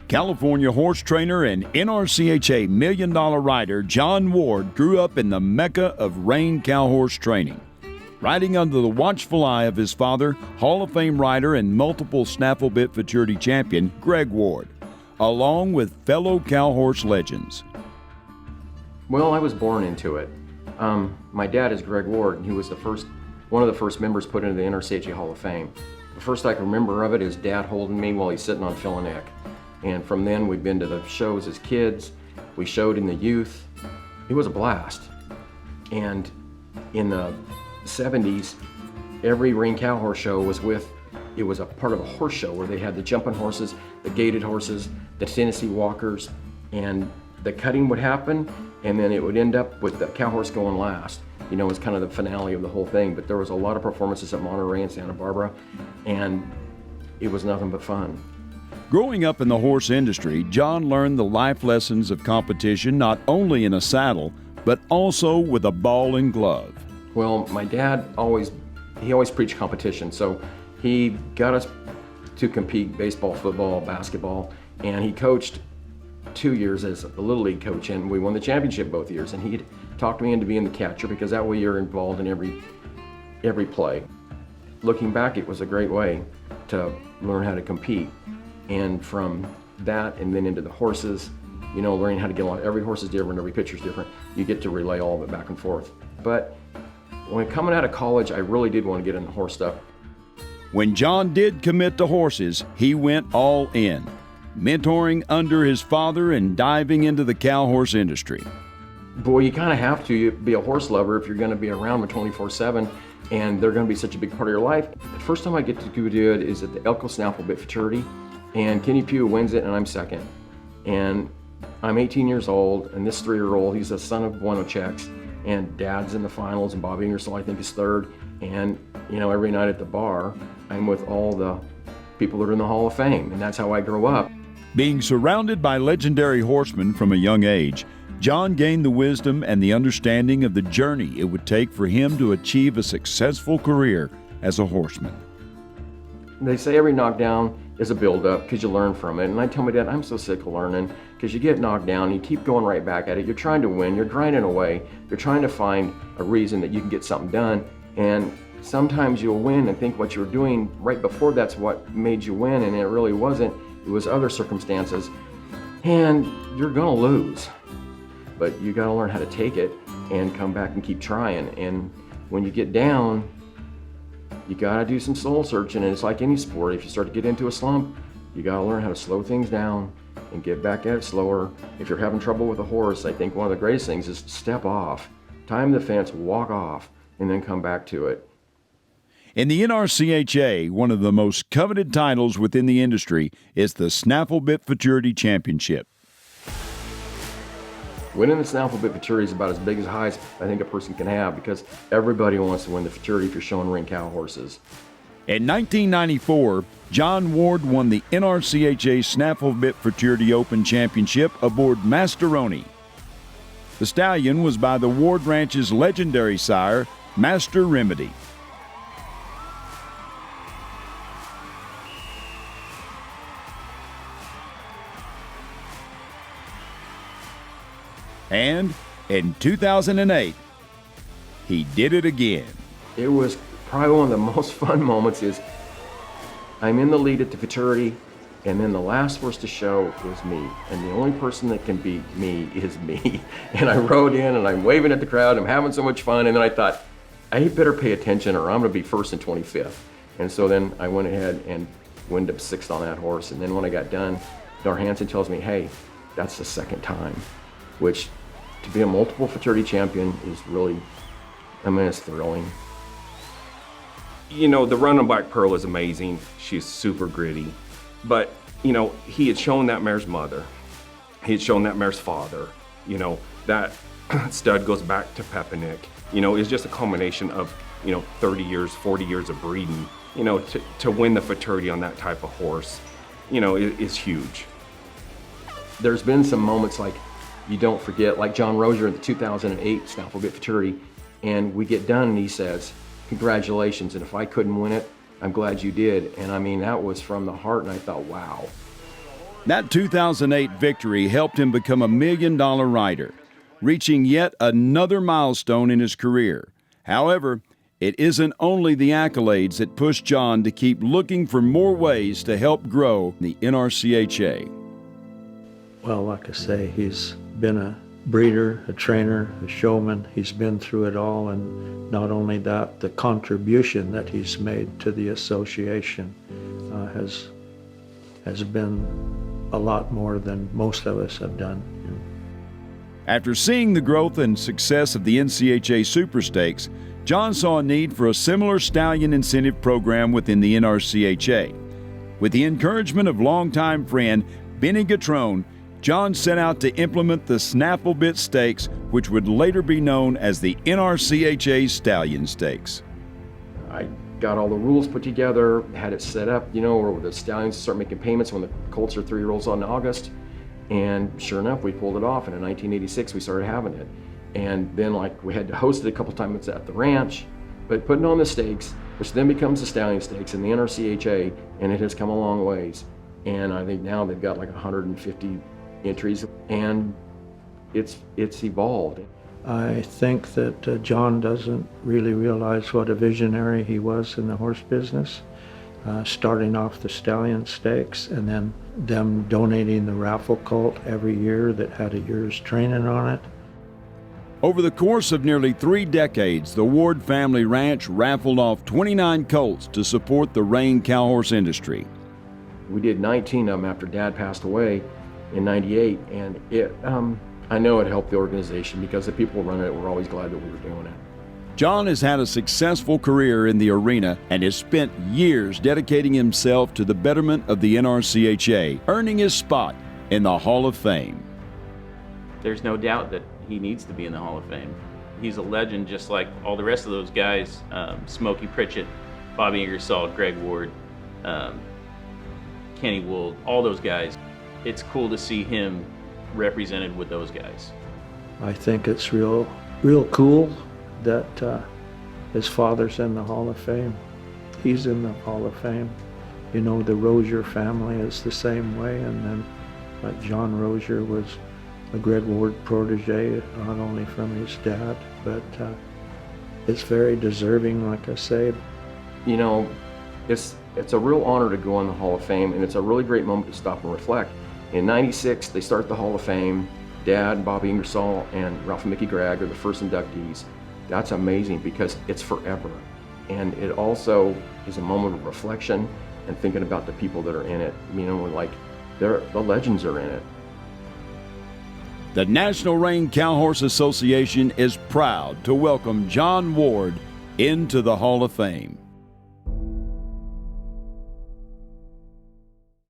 California horse trainer and NRCHA $1 Million rider John Ward grew up in the mecca of Reined cow horse training. Riding under the watchful eye of his father, Hall of Fame rider and multiple snaffle bit futurity champion Greg Ward, along with fellow cow horse legends. Well, I was born into it. My dad is Greg Ward, and he was one of the first members put into the NRCHA Hall of Fame. The first I can remember of it is Dad holding me while he's sitting on Phil and Nick. And from then, we've been to the shows as kids. We showed in the youth. It was a blast. And in the 70s, every Reined cow horse show it was a part of a horse show where they had the jumping horses, the gaited horses, the Tennessee walkers, and the cutting would happen, and then it would end up with the cow horse going last. You know, it's kind of the finale of the whole thing, but there was a lot of performances at Monterey and Santa Barbara, and it was nothing but fun. Growing up in the horse industry, John learned the life lessons of competition not only in a saddle, but also with a ball and glove. Well, my dad always preached competition, so he got us to compete baseball, football, basketball, and he coached 2 years as a Little League coach, and we won the championship both years, and he'd talked me into being the catcher because that way you're involved in every play. Looking back, it was a great way to learn how to compete. And from that and then into the horses, you know, learning how to get along. Every horse is different, every pitcher's different. You get to relay all of it back and forth. But when coming out of college, I really did want to get into horse stuff. When John did commit to horses, he went all in, mentoring under his father and diving into the cow horse industry. Boy, you kind of have to be a horse lover if you're going to be around them 24/7, and they're going to be such a big part of your life. The first time I get to do it is at the Elko Snaffle Bit Futurity, and Kenny Pugh wins it, and I'm second. And I'm 18 years old, and this 3-year-old, he's a son of Bueno Checks, and Dad's in the finals, and Bobby Ingersoll, I think, is third. And, you know, every night at the bar, I'm with all the people that are in the Hall of Fame, and that's how I grew up. Being surrounded by legendary horsemen from a young age, John gained the wisdom and the understanding of the journey it would take for him to achieve a successful career as a horseman. They say every knockdown is a build-up because you learn from it. And I tell my dad, I'm so sick of learning because you get knocked down, you keep going right back at it. You're trying to win, you're grinding away. You're trying to find a reason that you can get something done. And sometimes you'll win and think what you were doing right before that's what made you win, and it really wasn't. It was other circumstances. And you're gonna lose. But you gotta learn how to take it and come back and keep trying. And when you get down, you gotta do some soul searching, and it's like any sport. If you start to get into a slump, you gotta learn how to slow things down and get back at it slower. If you're having trouble with a horse, I think one of the greatest things is step off, time the fence, walk off, and then come back to it. In the NRCHA, one of the most coveted titles within the industry is the Snaffle Bit Futurity Championship. Winning the Snaffle Bit Futurity is about as big as highs I think a person can have because everybody wants to win the Futurity if you're showing Reined cow horses. In 1994, John Ward won the NRCHA Snaffle Bit Futurity Open Championship aboard Masteroni. The stallion was by the Ward Ranch's legendary sire, Master Remedy. And in 2008, he did it again. It was probably one of the most fun moments is I'm in the lead at the Futurity, and then the last horse to show is me. And the only person that can beat me is me. And I rode in, and I'm waving at the crowd, I'm having so much fun, and then I thought, I better pay attention or I'm gonna be first and 25th. And so then I went ahead and went up 6th on that horse. And then when I got done, Dar Hansen tells me, hey, that's the second time, which to be a multiple Futurity champion is really, I mean, it's thrilling. You know, the run on Black Pearl is amazing. She's super gritty. But, you know, he had shown that mare's mother. He had shown that mare's father. You know, that stud goes back to Pepinick. You know, it's just a culmination of, you know, 30 years, 40 years of breeding. You know, to win the Futurity on that type of horse, you know, is huge. There's been some moments like you don't forget, like John Rozier in the 2008 Snaffle Bit Futurity, and we get done and he says, congratulations, and if I couldn't win it, I'm glad you did. And I mean, that was from the heart, and I thought, wow. That 2008 victory helped him become a $1 million rider, reaching yet another milestone in his career. However, it isn't only the accolades that pushed John to keep looking for more ways to help grow the NRCHA. Well, like I say, he's been a breeder, a trainer, a showman. He's been through it all, and not only that, the contribution that he's made to the association has been a lot more than most of us have done. After seeing the growth and success of the NCHA Super Stakes, John saw a need for a similar stallion incentive program within the NRCHA. With the encouragement of longtime friend Benny Gatrone, John set out to implement the Snaffle Bit Stakes, which would later be known as the NRCHA Stallion Stakes. I got all the rules put together, had it set up, where the stallions start making payments when the colts are 3-year-olds in August. And sure enough, we pulled it off. And in 1986, we started having it. And then we had to host it a couple times at the ranch, but putting on the stakes, which then becomes the Stallion Stakes in the NRCHA, and it has come a long ways. And I think now they've got 150 entries, and it's evolved. I think that John doesn't really realize what a visionary he was in the horse business, starting off the Stallion Stakes and then them donating the raffle colt every year that had a year's training on it. Over the course of nearly 3 decades, the Ward family ranch raffled off 29 colts to support the Reined cow horse industry. We did 19 of them after Dad passed away in '98, and I know it helped the organization because the people running it were always glad that we were doing it. John has had a successful career in the arena and has spent years dedicating himself to the betterment of the NRCHA, earning his spot in the Hall of Fame. There's no doubt that he needs to be in the Hall of Fame. He's a legend just like all the rest of those guys, Smokey Pritchett, Bobby Ingersoll, Greg Ward, Kenny Wold, all those guys. It's cool to see him represented with those guys. I think it's real cool that his father's in the Hall of Fame. He's in the Hall of Fame. The Rozier family is the same way, and then John Rozier was a Greg Ward protege, not only from his dad, but it's very deserving, like I say. It's a real honor to go in the Hall of Fame, and it's a really great moment to stop and reflect. In '96, they start the Hall of Fame. Dad, Bobby Ingersoll, and Ralph and Mickey Gregg are the first inductees. That's amazing because it's forever. And it also is a moment of reflection and thinking about the people that are in it. The legends are in it. The National Reined Cow Horse Association is proud to welcome John Ward into the Hall of Fame.